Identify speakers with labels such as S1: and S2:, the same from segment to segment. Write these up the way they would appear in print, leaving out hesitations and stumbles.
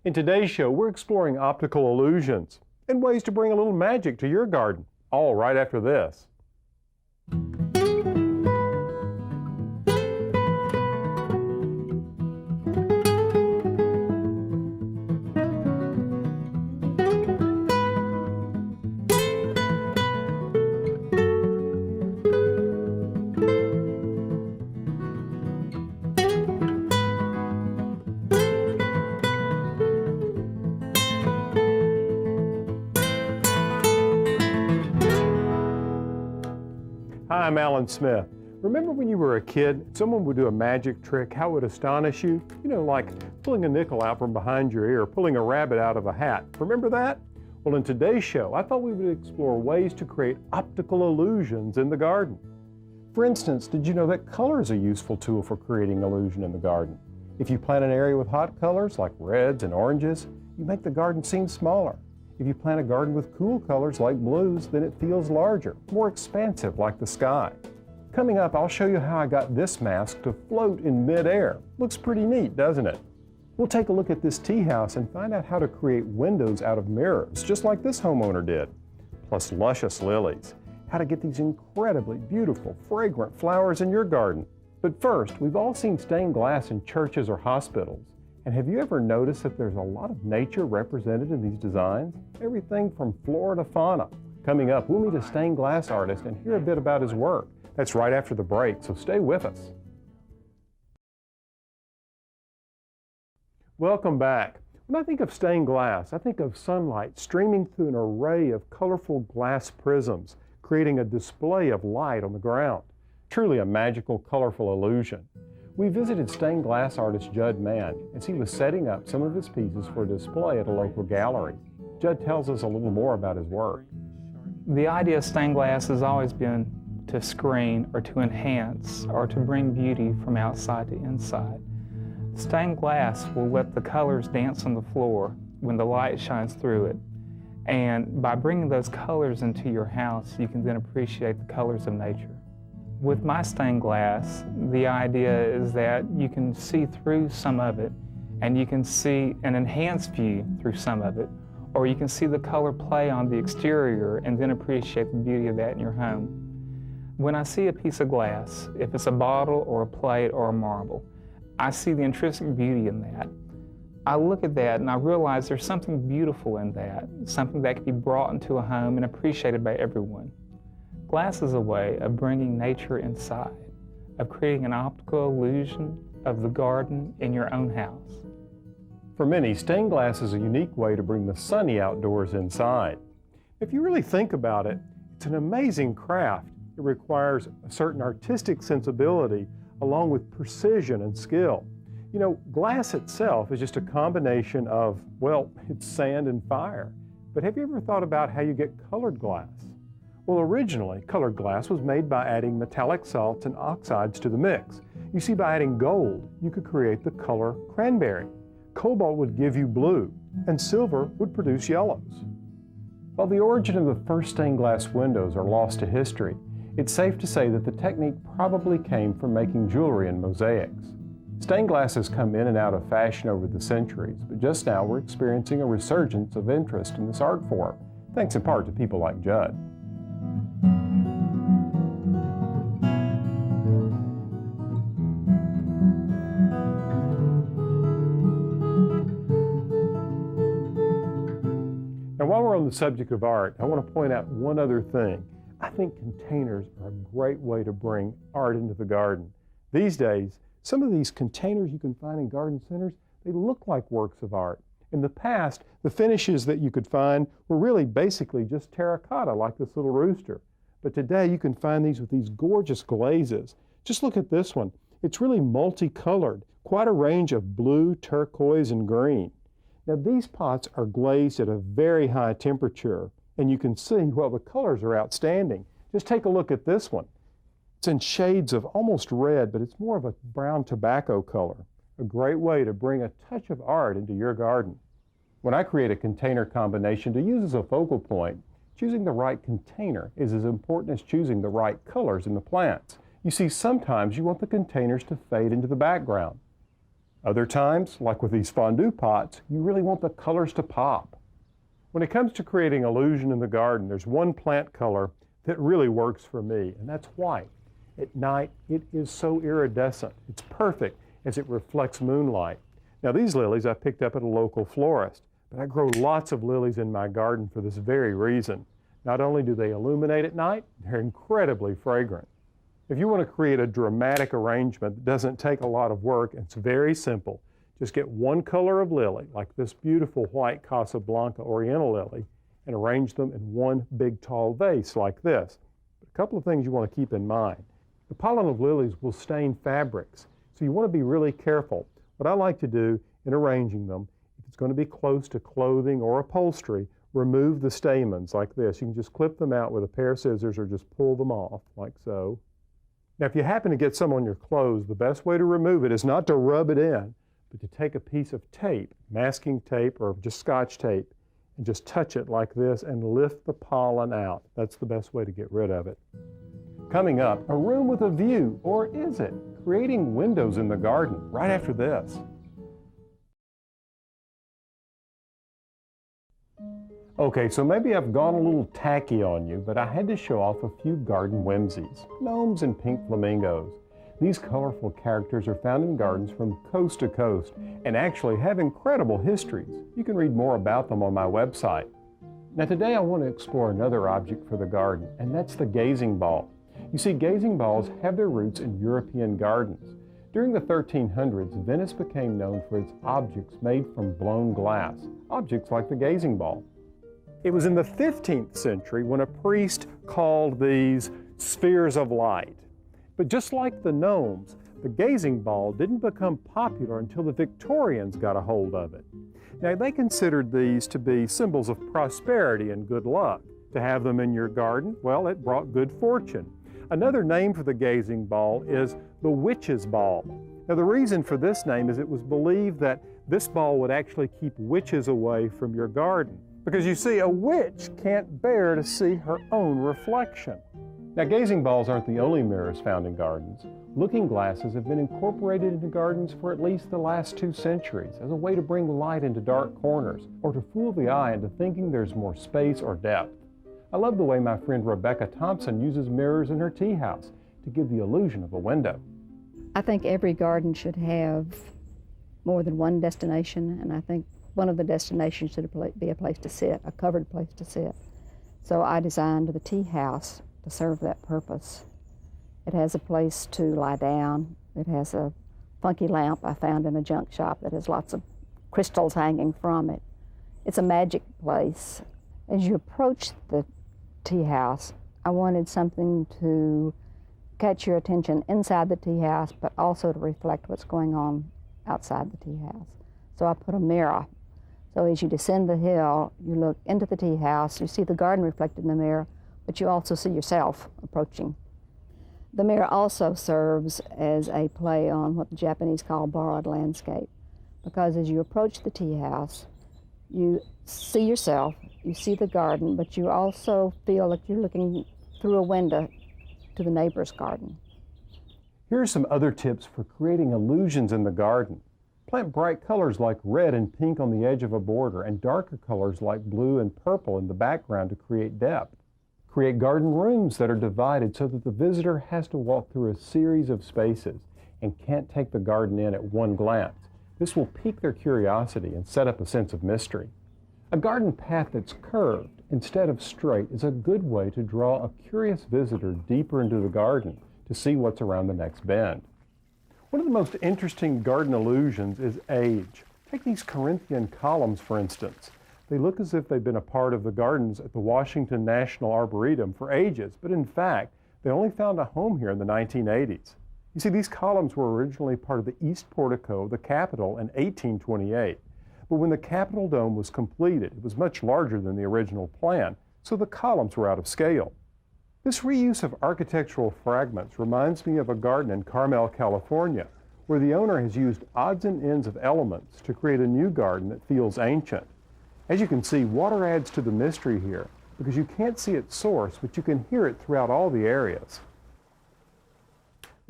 S1: In today's show, we're exploring optical illusions and ways to bring a little magic to your garden, all right after this. Hi, I'm Alan Smith. Remember when you were a kid, someone would do a magic trick, how it would astonish you? You know, like pulling a nickel out from behind your ear, pulling a rabbit out of a hat. Remember that? Well, in today's show, I thought we would explore ways to create optical illusions in the garden. For instance, did you know that color is a useful tool for creating illusion in the garden? If you plant an area with hot colors like reds and oranges, you make the garden seem smaller. If you plant a garden with cool colors like blues, then it feels larger, more expansive like the sky. Coming up, I'll show you how I got this mask to float in midair. Looks pretty neat, doesn't it? We'll take a look at this tea house and find out how to create windows out of mirrors, just like this homeowner did. Plus luscious lilies, how to get these incredibly beautiful, fragrant flowers in your garden. But first, we've all seen stained glass in churches or hospitals. And have you ever noticed that there's a lot of nature represented in these designs? Everything from flora to fauna. Coming up, we'll meet a stained glass artist and hear a bit about his work. That's right after the break, so stay with us. Welcome back. When I think of stained glass, I think of sunlight streaming through an array of colorful glass prisms, creating a display of light on the ground. Truly a magical, colorful illusion. We visited stained glass artist Judd Mann as he was setting up some of his pieces for display at a local gallery. Judd tells us a little more about his work.
S2: The idea of stained glass has always been to screen or to enhance or to bring beauty from outside to inside. Stained glass will let the colors dance on the floor when the light shines through it. And by bringing those colors into your house, you can then appreciate the colors of nature. With my stained glass, the idea is that you can see through some of it, and you can see an enhanced view through some of it, or you can see the color play on the exterior and then appreciate the beauty of that in your home. When I see a piece of glass, if it's a bottle or a plate or a marble, I see the intrinsic beauty in that. I look at that and I realize there's something beautiful in that, something that can be brought into a home and appreciated by everyone. Glass is a way of bringing nature inside, of creating an optical illusion of the garden in your own house.
S1: For many, stained glass is a unique way to bring the sunny outdoors inside. If you really think about it, it's an amazing craft. It requires a certain artistic sensibility along with precision and skill. You know, glass itself is just a combination of, well, it's sand and fire. But have you ever thought about how you get colored glass? Well, originally, colored glass was made by adding metallic salts and oxides to the mix. You see, by adding gold, you could create the color cranberry. Cobalt would give you blue, and silver would produce yellows. While the origin of the first stained glass windows are lost to history, it's safe to say that the technique probably came from making jewelry and mosaics. Stained glass has come in and out of fashion over the centuries, but just now we're experiencing a resurgence of interest in this art form, thanks in part to people like Judd. Now, while we're on the subject of art, I want to point out one other thing. I think containers are a great way to bring art into the garden. These days, some of these containers you can find in garden centers, they look like works of art. In the past, the finishes that you could find were really basically just terracotta, like this little rooster. But today you can find these with these gorgeous glazes. Just look at this one. It's really multicolored, quite a range of blue, turquoise, and green. Now these pots are glazed at a very high temperature, and you can see, well, the colors are outstanding. Just take a look at this one. It's in shades of almost red, but it's more of a brown tobacco color. A great way to bring a touch of art into your garden. When I create a container combination to use as a focal point, choosing the right container is as important as choosing the right colors in the plants. You see, sometimes you want the containers to fade into the background. Other times, like with these fondue pots, you really want the colors to pop. When it comes to creating illusion in the garden, there's one plant color that really works for me, and that's white. At night, it is so iridescent. It's perfect as it reflects moonlight. Now, these lilies I picked up at a local florist, but I grow lots of lilies in my garden for this very reason. Not only do they illuminate at night, they're incredibly fragrant. If you want to create a dramatic arrangement that doesn't take a lot of work, it's very simple. Just get one color of lily, like this beautiful white Casa Blanca Oriental lily, and arrange them in one big tall vase like this. But a couple of things you want to keep in mind. The pollen of lilies will stain fabrics, so you want to be really careful. What I like to do in arranging them, if it's going to be close to clothing or upholstery, remove the stamens like this. You can just clip them out with a pair of scissors or just pull them off like so. Now, if you happen to get some on your clothes, the best way to remove it is not to rub it in, but to take a piece of tape, masking tape or just Scotch tape, and just touch it like this and lift the pollen out. That's the best way to get rid of it. Coming up, a room with a view, or is it? Creating windows in the garden, right after this. Okay, so maybe I've gone a little tacky on you, but I had to show off a few garden whimsies, gnomes and pink flamingos. These colorful characters are found in gardens from coast to coast and actually have incredible histories. You can read more about them on my website. Now today I want to explore another object for the garden, and that's the gazing ball. You see, gazing balls have their roots in European gardens. During the 1300s, Venice became known for its objects made from blown glass, objects like the gazing ball. It was in the 15th century when a priest called these spheres of light. But just like the gnomes, the gazing ball didn't become popular until the Victorians got a hold of it. Now, they considered these to be symbols of prosperity and good luck. To have them in your garden, well, it brought good fortune. Another name for the gazing ball is the witch's ball. Now, the reason for this name is it was believed that this ball would actually keep witches away from your garden. Because you see, a witch can't bear to see her own reflection. Now, gazing balls aren't the only mirrors found in gardens. Looking glasses have been incorporated into gardens for at least the last 2 centuries as a way to bring light into dark corners or to fool the eye into thinking there's more space or depth. I love the way my friend Rebecca Thompson uses mirrors in her tea house to give the illusion of a window.
S3: I think every garden should have more than one destination, and I think one of the destinations should be a place to sit, a covered place to sit. So I designed the tea house to serve that purpose. It has a place to lie down. It has a funky lamp I found in a junk shop that has lots of crystals hanging from it. It's a magic place. As you approach the tea house, I wanted something to catch your attention inside the tea house, but also to reflect what's going on outside the tea house. So I put a mirror. So as you descend the hill, you look into the tea house, you see the garden reflected in the mirror, but you also see yourself approaching. The mirror also serves as a play on what the Japanese call borrowed landscape, because as you approach the tea house, you see yourself, you see the garden, but you also feel like you're looking through a window to the neighbor's garden.
S1: Here are some other tips for creating illusions in the garden. Plant bright colors like red and pink on the edge of a border and darker colors like blue and purple in the background to create depth. Create garden rooms that are divided so that the visitor has to walk through a series of spaces and can't take the garden in at one glance. This will pique their curiosity and set up a sense of mystery. A garden path that's curved instead of straight is a good way to draw a curious visitor deeper into the garden to see what's around the next bend. One of the most interesting garden illusions is age. Take these Corinthian columns, for instance. They look as if they've been a part of the gardens at the Washington National Arboretum for ages, but in fact, they only found a home here in the 1980s. You see, these columns were originally part of the East Portico of the Capitol in 1828. But when the Capitol dome was completed, it was much larger than the original plan, so the columns were out of scale. This reuse of architectural fragments reminds me of a garden in Carmel, California, where the owner has used odds and ends of elements to create a new garden that feels ancient. As you can see, water adds to the mystery here because you can't see its source, but you can hear it throughout all the areas.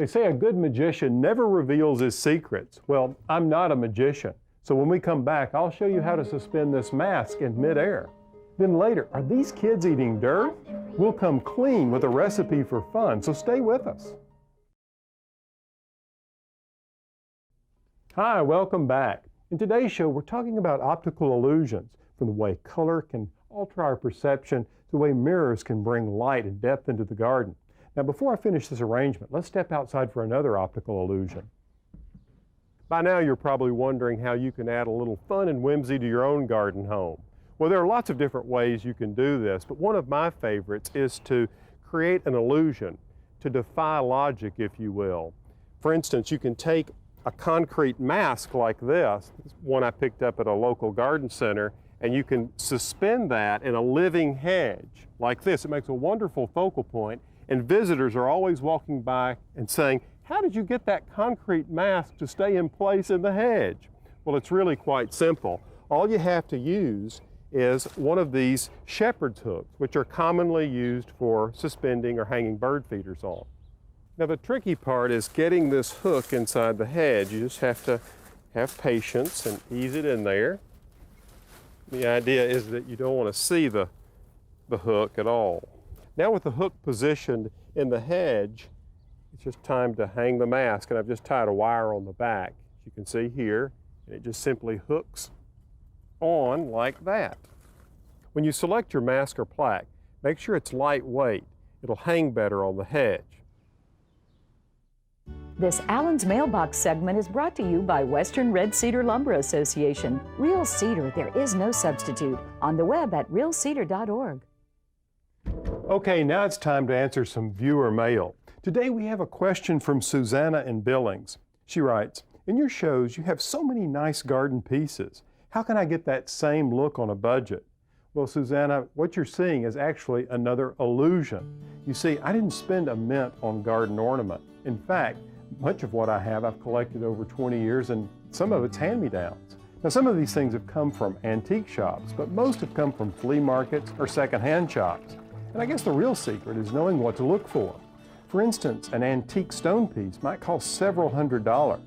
S1: They say a good magician never reveals his secrets. Well, I'm not a magician. So when we come back, I'll show you how to suspend this mask in midair. Then later, are these kids eating dirt? We'll come clean with a recipe for fun, so stay with us. Hi, welcome back. In today's show, we're talking about optical illusions, from the way color can alter our perception to the way mirrors can bring light and depth into the garden. Now, before I finish this arrangement, let's step outside for another optical illusion. By now, you're probably wondering how you can add a little fun and whimsy to your own garden home. Well, there are lots of different ways you can do this, but one of my favorites is to create an illusion, to defy logic, if you will. For instance, you can take a concrete mask like this, one I picked up at a local garden center, and you can suspend that in a living hedge like this. It makes a wonderful focal point, and visitors are always walking by and saying, "How did you get that concrete mask to stay in place in the hedge?" Well, it's really quite simple. All you have to use is one of these shepherd's hooks, which are commonly used for suspending or hanging bird feeders on. Now, the tricky part is getting this hook inside the hedge. You just have to have patience and ease it in there. The idea is that you don't want to see the hook at all. Now, with the hook positioned in the hedge, it's just time to hang the mask, and I've just tied a wire on the back, as you can see here, and it just simply hooks on like that. When you select your mask or plaque, make sure it's lightweight. It'll hang better on the hedge.
S4: This Allen's Mailbox segment is brought to you by Western Red Cedar Lumber Association. Real cedar, there is no substitute. On the web at realcedar.org.
S1: Okay, now it's time to answer some viewer mail. Today we have a question from Susanna in Billings. She writes, "In your shows, you have so many nice garden pieces. How can I get that same look on a budget?" Well, Susanna, what you're seeing is actually another illusion. You see, I didn't spend a mint on garden ornament. In fact, much of what I have I've collected over 20 years, and some of it's hand-me-downs. Now, some of these things have come from antique shops, but most have come from flea markets or secondhand shops. And I guess the real secret is knowing what to look for. For instance, an antique stone piece might cost several $100s.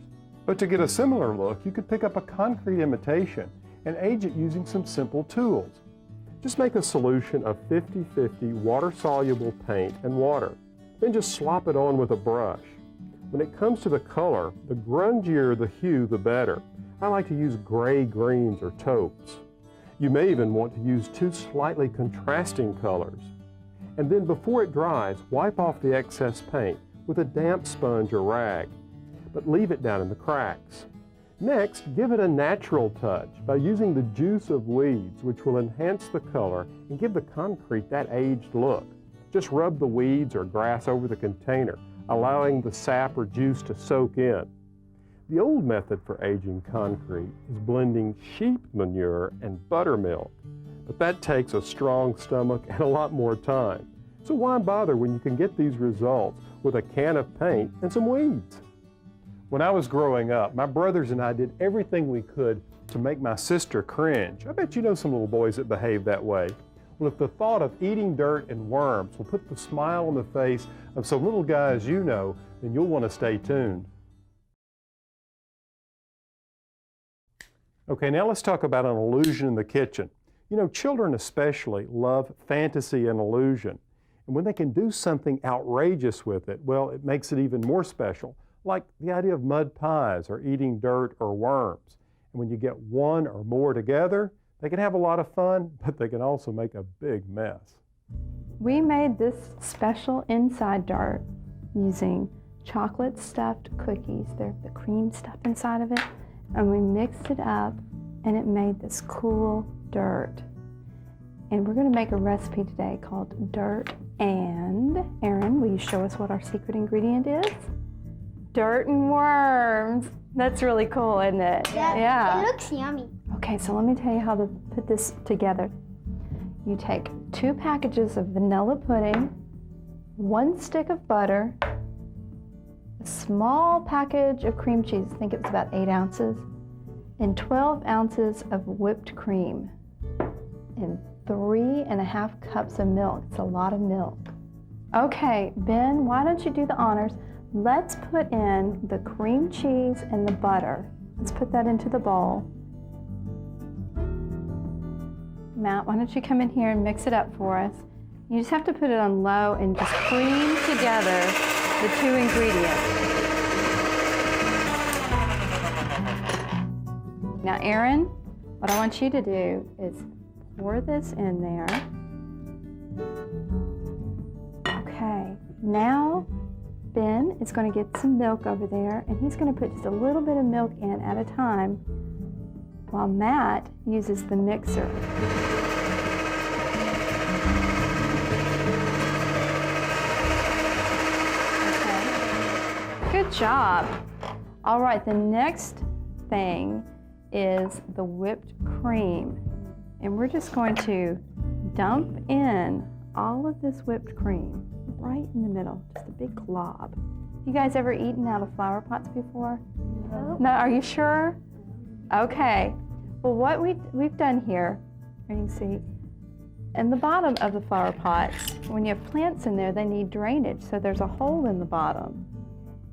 S1: But to get a similar look, you could pick up a concrete imitation and age it using some simple tools. Just make a solution of 50-50 water-soluble paint and water. Then just slop it on with a brush. When it comes to the color, the grungier the hue, the better. I like to use gray greens or taupes. You may even want to use two slightly contrasting colors. And then before it dries, wipe off the excess paint with a damp sponge or rag, but leave it down in the cracks. Next, give it a natural touch by using the juice of weeds, which will enhance the color and give the concrete that aged look. Just rub the weeds or grass over the container, allowing the sap or juice to soak in. The old method for aging concrete is blending sheep manure and buttermilk, but that takes a strong stomach and a lot more time. So why bother when you can get these results with a can of paint and some weeds? When I was growing up, my brothers and I did everything we could to make my sister cringe. I bet you know some little boys that behave that way. Well, if the thought of eating dirt and worms will put the smile on the face of some little guys you know, then you'll want to stay tuned. Okay, now let's talk about an illusion in the kitchen. You know, children especially love fantasy and illusion. And when they can do something outrageous with it, well, it makes it even more special, like the idea of mud pies or eating dirt or worms. And when you get one or more together, they can have a lot of fun, but they can also make a big mess.
S5: We made this special inside dart using chocolate stuffed cookies. They're the cream stuff inside of it. And we mixed it up and it made this cool dirt. And we're going to make a recipe today called Dirt and, Erin, will you show us what our secret ingredient is? Dirt and worms. That's really cool, isn't it?
S6: Yeah. It looks yummy.
S5: Okay, so let me tell you how to put this together. You take 2 packages of vanilla pudding, 1 stick of butter, a small package of cream cheese, I think it was about 8 ounces, and 12 ounces of whipped cream, and 3.5 cups of milk. It's a lot of milk. Okay, Ben, why don't you do the honors Let's put in the cream cheese and the butter. Let's put that into the bowl. Matt, why don't you come in here and mix it up for us? You just have to put it on low and just cream together the two ingredients. Now, Aaron, what I want you to do is pour this in there. Okay, now Ben is going to get some milk over there, and he's going to put just a little bit of milk in at a time while Matt uses the mixer. Okay. Good job. All right, the next thing is the whipped cream. And we're just going to dump in all of this whipped cream right in the middle, just a big glob. You guys ever eaten out of flower pots before? No. No, are you sure? Okay. Well, what we've done here, you can see, in the bottom of the flower pots, when you have plants in there, they need drainage, so there's a hole in the bottom.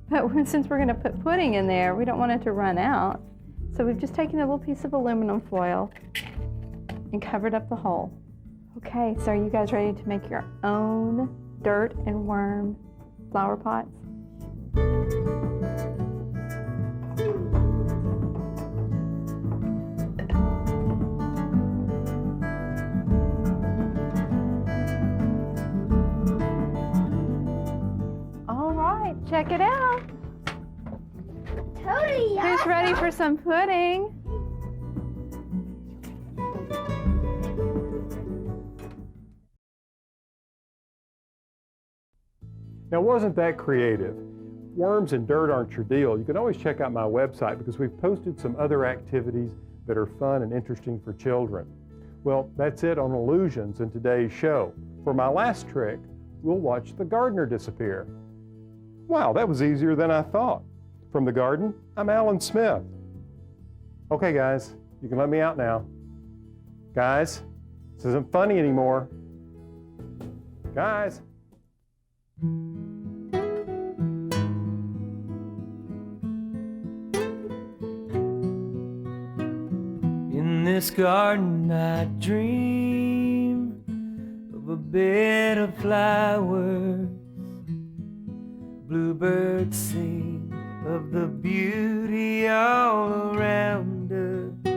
S5: But since we're going to put pudding in there, we don't want it to run out. So we've just taken a little piece of aluminum foil and covered up the hole. Okay, so are you guys ready to make your own dirt and worm flower pots? All right, check it out.
S6: Totally.
S5: Who's ready for some pudding?
S1: Now, wasn't that creative? Worms and dirt aren't your deal. You can always check out my website because we've posted some other activities that are fun and interesting for children. Well, that's it on illusions in today's show. For my last trick, we'll watch the gardener disappear. Wow, that was easier than I thought. From the garden, I'm Alan Smith. Okay, guys, you can let me out now. Guys, this isn't funny anymore. Guys.
S7: In this garden I dream of a bed of flowers. Bluebirds sing of the beauty all around us.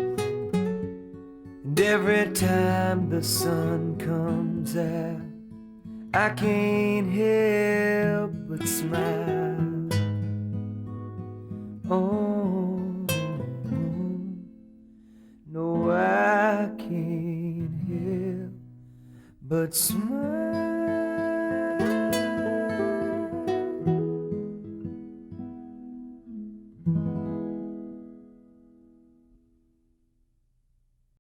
S7: And every time the sun comes out, I can't help but smile. Oh, no, I can't help but smile.